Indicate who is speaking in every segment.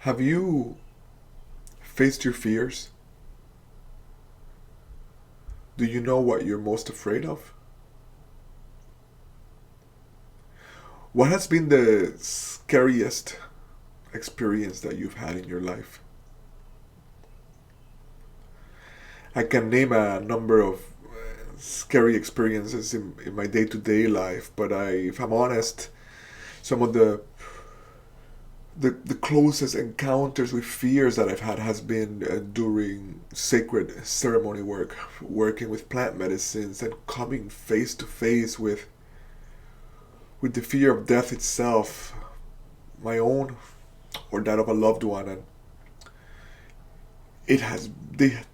Speaker 1: Have you faced your fears? Do you know what you're most afraid of? What has been the scariest experience that you've had in your life? I can name a number of scary experiences in my day to day life, but if I'm honest, some of the closest encounters with fears that I've had has been during sacred ceremony work, working with plant medicines and coming face to face with the fear of death itself, my own or that of a loved one, and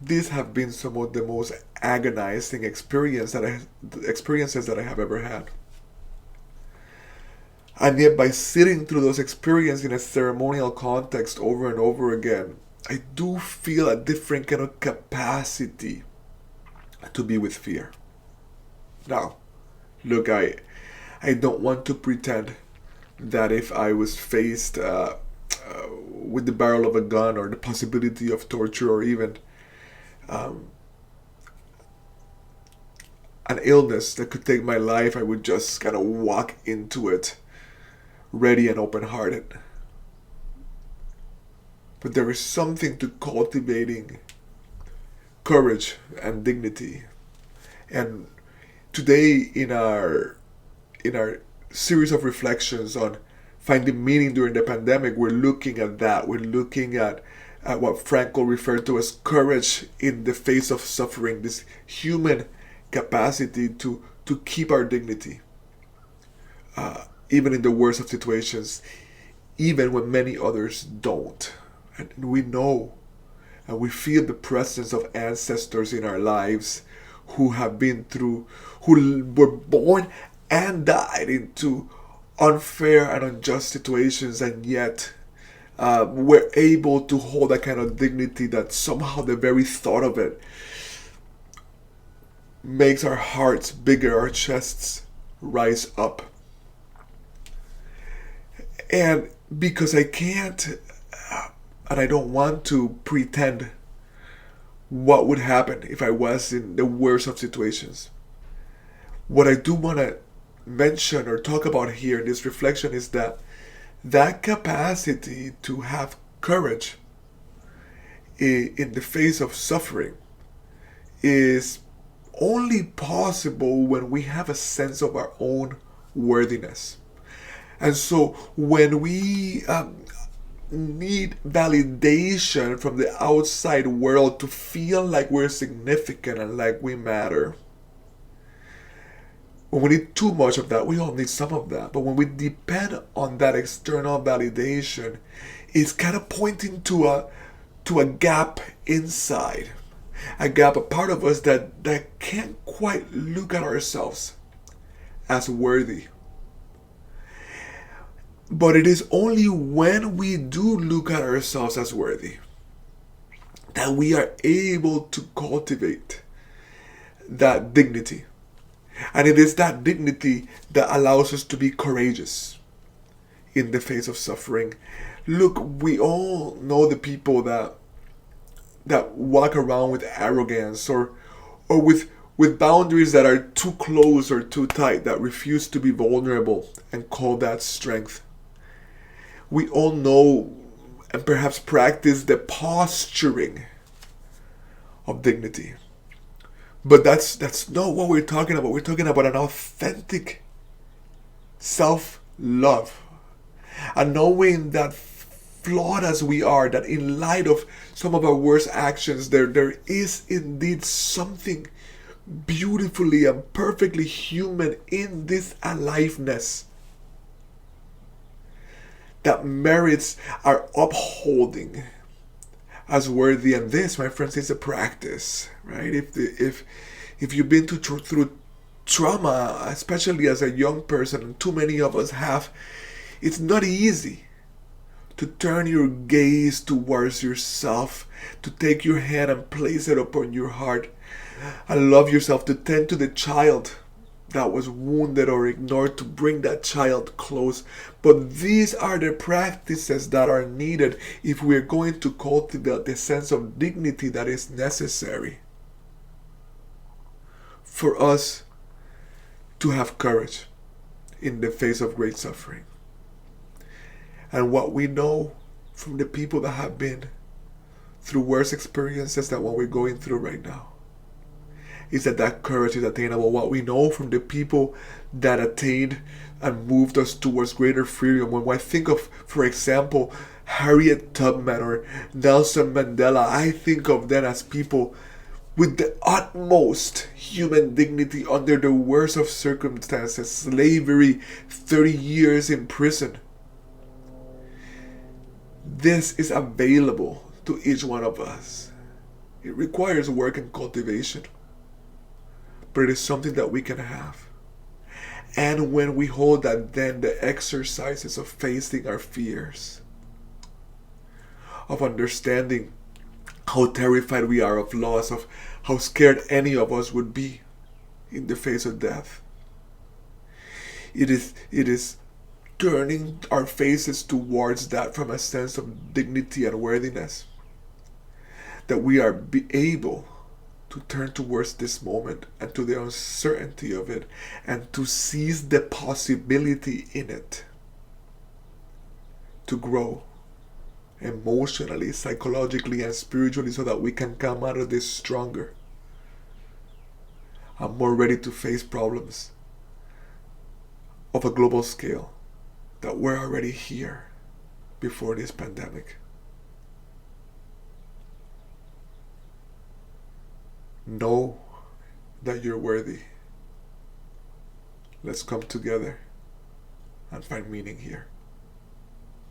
Speaker 1: these have been some of the most agonizing experiences that I have ever had. And yet, by sitting through those experiences in a ceremonial context over and over again, I do feel a different kind of capacity to be with fear. Now, look, I don't want to pretend that if I was faced with the barrel of a gun or the possibility of torture or even um, an illness that could take my life, I would just kind of walk into it ready and open hearted. But there is something to cultivating courage and dignity. And today in our series of reflections on finding meaning during the pandemic, we're looking at that. We're looking at what Frankl referred to as courage in the face of suffering, this human capacity to keep our dignity, even in the worst of situations, even when many others don't. And we know and we feel the presence of ancestors in our lives who have been through, who were born and died into unfair and unjust situations, and yet were able to hold a kind of dignity that somehow the very thought of it makes our hearts bigger, our chests rise up. And because I can't and I don't want to pretend what would happen if I was in the worst of situations. What I do want to mention or talk about here in this reflection is that capacity to have courage in the face of suffering is only possible when we have a sense of our own worthiness. And so when we need validation from the outside world to feel like we're significant and like we matter, when we need too much of that, we all need some of that. But when we depend on that external validation, it's kind of pointing to a gap inside. A gap, a part of us that can't quite look at ourselves as worthy. But it is only when we do look at ourselves as worthy that we are able to cultivate that dignity. And it is that dignity that allows us to be courageous in the face of suffering. Look, we all know the people that walk around with arrogance or with boundaries that are too close or too tight, that refuse to be vulnerable and call that strength. We all know and perhaps practice the posturing of dignity. But that's not what we're talking about. We're talking about an authentic self-love. And knowing that flawed as we are, that in light of some of our worst actions, there is indeed something beautifully and perfectly human in this aliveness that merits our upholding as worthy. And this, my friends, is a practice, right? If you've been through trauma, especially as a young person, and too many of us have, it's not easy to turn your gaze towards yourself, to take your hand and place it upon your heart and love yourself, to tend to the child that was wounded or ignored to bring that child close. But these are the practices that are needed if we're going to cultivate the sense of dignity that is necessary for us to have courage in the face of great suffering. And what we know from the people that have been through worse experiences than what we're going through right now is that courage is attainable. What we know from the people that attained and moved us towards greater freedom. When I think of, for example, Harriet Tubman or Nelson Mandela, I think of them as people with the utmost human dignity under the worst of circumstances, slavery, 30 years in prison. This is available to each one of us. It requires work and cultivation, but it is something that we can have. And when we hold that, then the exercises of facing our fears, of understanding how terrified we are of loss, of how scared any of us would be in the face of death. It is turning our faces towards that from a sense of dignity and worthiness, that we are able to turn towards this moment and to the uncertainty of it and to seize the possibility in it to grow emotionally, psychologically, and spiritually, so that we can come out of this stronger and more ready to face problems of a global scale that were already here before this pandemic. Know that you're worthy. Let's come together and find meaning here.